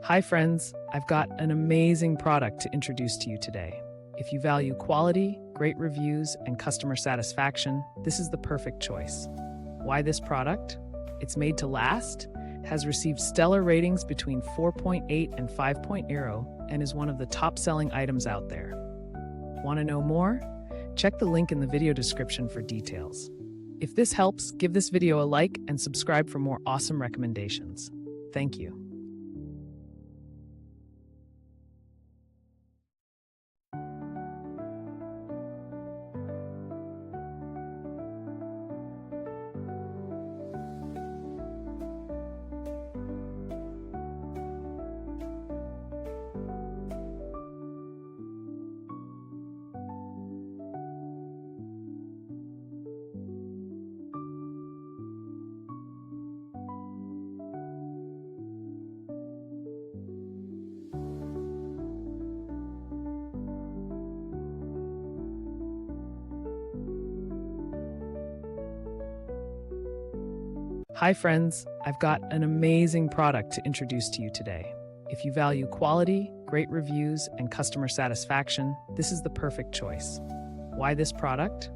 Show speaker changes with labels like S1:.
S1: Hi friends, I've got an amazing product to introduce to you today. If you value quality, great reviews, and customer satisfaction, this is the perfect choice. Why this product? It's made to last, has received stellar ratings between 4.8 and 5.0, and is one of the top-selling items out there. Want to know more? Check the link in the video description for details. If this helps, give this video a like and subscribe for more awesome recommendations. Thank you. Hi friends, I've got an amazing product to introduce to you today. If you value quality, great reviews, and customer satisfaction, this is the perfect choice. Why this product?